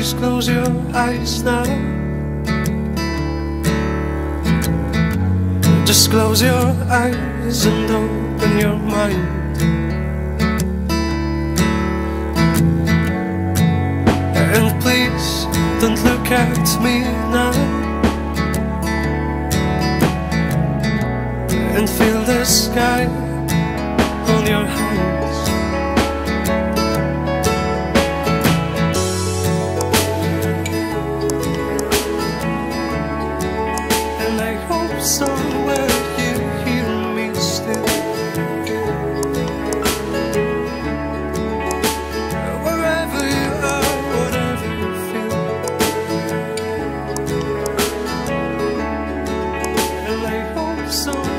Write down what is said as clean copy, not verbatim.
Please close your eyes now. Just close your eyes and open your mind. And please don't look at me now. And feel the sky on your hands. And I hope somewhere you hear me still. Wherever you are, whatever you feel. And I hope somewhere